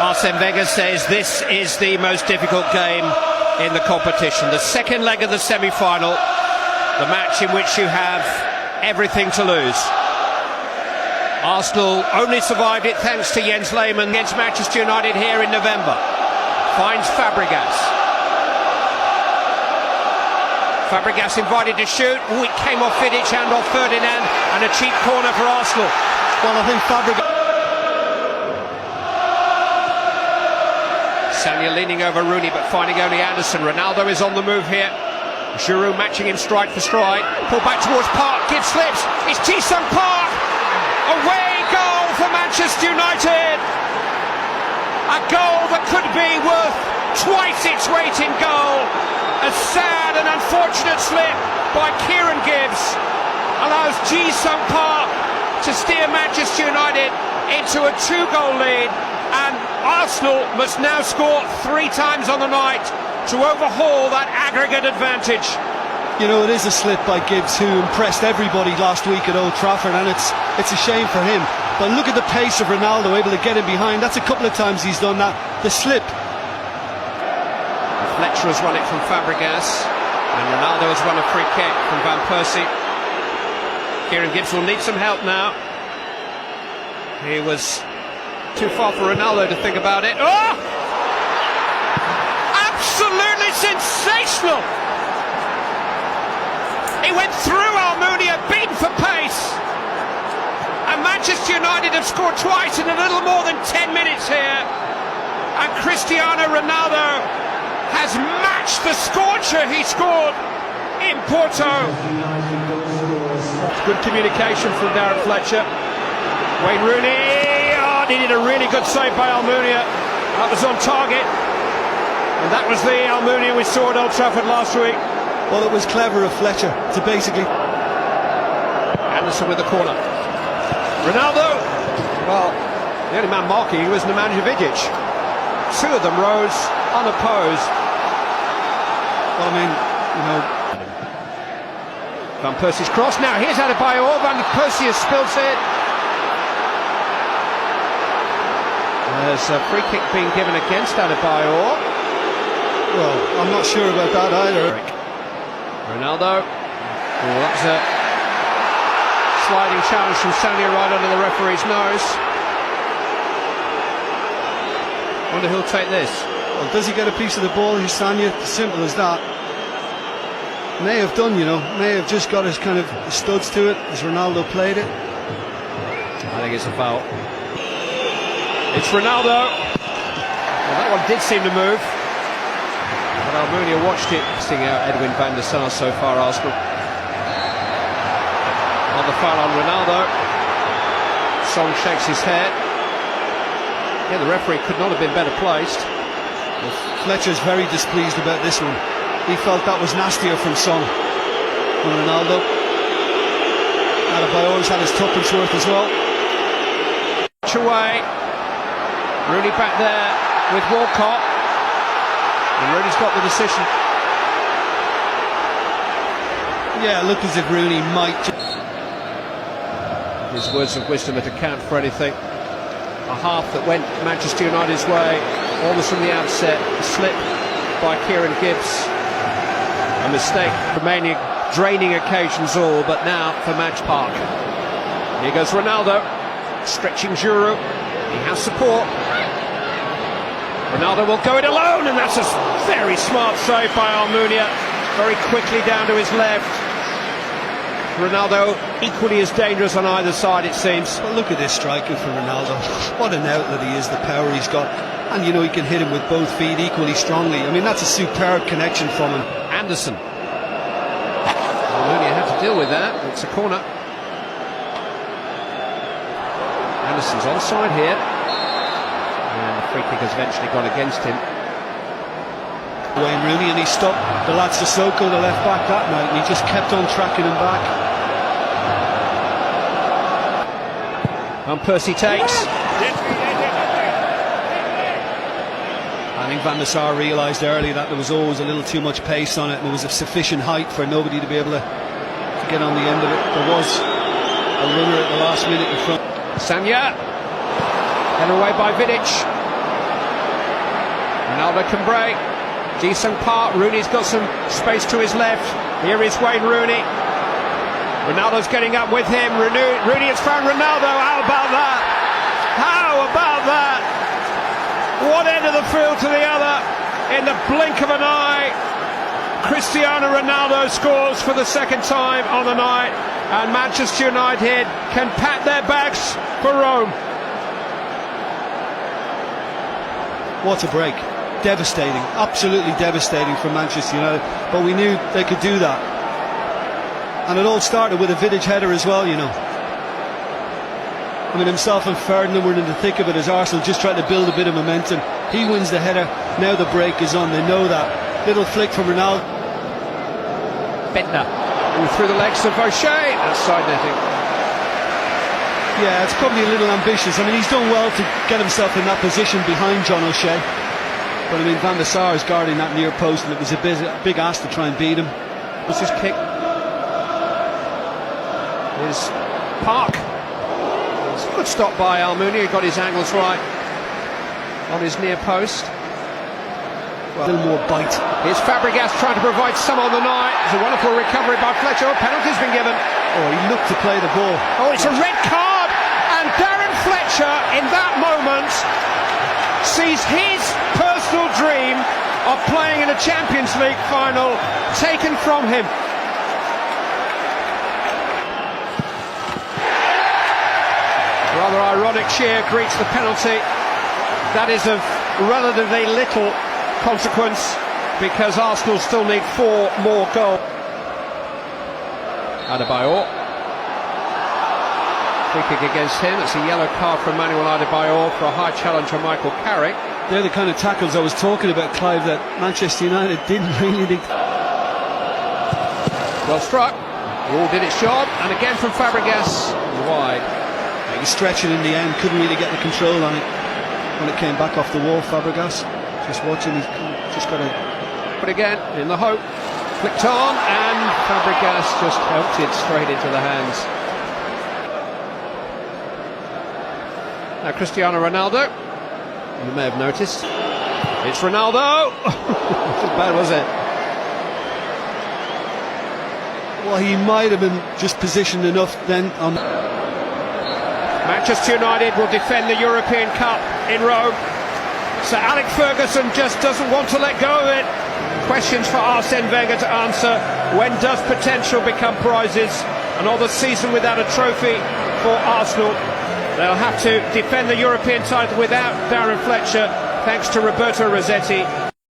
Arsene Wenger says this is the most difficult game in the competition. The second leg of the semi-final, the match in which you have everything to lose. Arsenal only survived it thanks to Jens Lehmann against Manchester United here in November. Finds Fabregas. Fabregas invited to shoot. Ooh, it came off Vidic and off Ferdinand, and a cheap corner for Arsenal. Well, I think Fabregas... Sanya leaning over Rooney but finding only Anderson. Ronaldo is on the move here. Giroud matching him stride for stride. Pull back towards Park, gives slips. It's Ji-sung Park. Away goal for Manchester United. A goal that could be worth twice its weight in goal. A sad and unfortunate slip by Kieran Gibbs allows Ji-sung Park to steer Manchester United into a 2-goal lead, and Arsenal must now score 3 times on the night to overhaul that aggregate advantage. You know, it is a slip by Gibbs, who impressed everybody last week at Old Trafford, and it's a shame for him. But look at the pace of Ronaldo, able to get him behind. That's a couple of times he's done that. The slip. Fletcher has won it from Fabregas, and Ronaldo has won a free kick from Van Persie. Kieran Gibbs will need some help now. He was too far for Ronaldo to think about it. Oh! Absolutely sensational! He went through Almunia, beaten for pace. And Manchester United have scored twice in a little more than 10 minutes here. And Cristiano Ronaldo has matched the scorcher he scored in Porto. Good communication from Darren Fletcher. Wayne Rooney, needed a really good save by Almunia. That was on target. And that was the Almunia we saw at Old Trafford last week. Well, it was clever of Fletcher to basically... Anderson with the corner. Ronaldo! Well, the only man marking was Nemanja Vidic. 2 of them rose unopposed. Well, I mean, you know... Van Persie's cross. Now here's Adebayor. Van Persie has spilled it. There's a free kick being given against Adebayor. Well, I'm not sure about that either. Ronaldo. Oh, that's a sliding challenge from Sanya right under the referee's nose. Wonder who'll take this. Well, does he get a piece of the ball? He's Sanya. Simple as that. May have done, you know. May have just got his kind of studs to it as Ronaldo played it. I think it's a foul. It's Ronaldo. Well, that one did seem to move. But Almunia watched it. Seeing out Edwin van der Sar so far, Arsenal. Another foul on Ronaldo. Song shakes his head. Yeah, the referee could not have been better placed. Well, Fletcher's very displeased about this one. He felt that was nastier from Son on Ronaldo. Adebayor's had his tuppence worth as well. Away. Rooney back there with Walcott. And Rooney's got the decision. Yeah, it looked as if Rooney might... His words of wisdom at account for anything. A half that went Manchester United's way, almost from the outset. A slip by Kieran Gibbs. A mistake remaining, draining occasions all, but now for Match Park. Here goes Ronaldo, stretching Giroud. He has support. Ronaldo will go it alone, and that's a very smart save by Almunia. Very quickly down to his left. Ronaldo equally as dangerous on either side, it seems. Well, look at this striking for Ronaldo. What an outlet he is, the power he's got. And you know, he can hit him with both feet equally strongly. I mean, that's a superb connection from him. Anderson. Almunia had to deal with that. It's a corner. Anderson's onside here. And the free kick has eventually gone against him. Wayne Rooney, and he stopped the lad Sissoko, the left back, that night, and he just kept on tracking him back. Van Persie takes. I think Van der Sar realised early that there was always a little too much pace on it, and there was a sufficient height for nobody to be able to get on the end of it. There was a runner at the last minute in front. Sanya. Headed away by Vidic. Ronaldo can break. Ji-sung Park, Rooney's got some space to his left. Here is Wayne Rooney. Ronaldo's getting up with him. Rooney has found Ronaldo. How about that? How about that? One end of the field to the other. In the blink of an eye, Cristiano Ronaldo scores for the second time on the night. And Manchester United can pack their bags for Rome. What a break. Devastating, absolutely devastating for Manchester United, but we knew they could do that. And it all started with a Vidic header as well, you know. I mean, himself and Ferdinand were in the thick of it as Arsenal just trying to build a bit of momentum. He wins the header, now the break is on, they know that. Little flick from Ronaldo. Bentner through the legs of O'Shea, that's side netting. Yeah, it's probably a little ambitious. I mean, he's done well to get himself in that position behind John O'Shea. But I mean, Van der Sar is guarding that near post, and it was a big ask to try and beat him. Was his kick? Is Park. It's a good stop by Almunia, he got his angles right on his near post. Well, a little more bite. Here's Fabregas trying to provide some on the night. It's a wonderful recovery by Fletcher. Penalty's been given. Oh, he looked to play the ball. Oh, it's a red card, and Darren Fletcher in that moment sees his personal dream of playing in a Champions League final taken from him. Rather ironic cheer greets the penalty. That is of relatively little consequence because Arsenal still need 4 more goals. Adebayor. Free kick against him. It's a yellow card for Emmanuel Adebayor for a high challenge from Michael Carrick. They're the kind of tackles I was talking about, Clive, that Manchester United didn't really think. Well struck. All did its job, and again from Fabregas wide. He stretched it in the end, couldn't really get the control on it when it came back off the wall. Fabregas just watching, he's just got to. But again, in the hope, flicked on, and Fabregas just helped it straight into the hands. Now Cristiano Ronaldo, you may have noticed, it's Ronaldo. Not bad, was it? Well, he might have been just positioned enough then on. Manchester United will defend the European Cup in Rome. Sir Alex Ferguson just doesn't want to let go of it. Questions for Arsene Wenger to answer. When does potential become prizes? Another season without a trophy for Arsenal. They'll have to defend the European title without Darren Fletcher, thanks to Roberto Rossetti.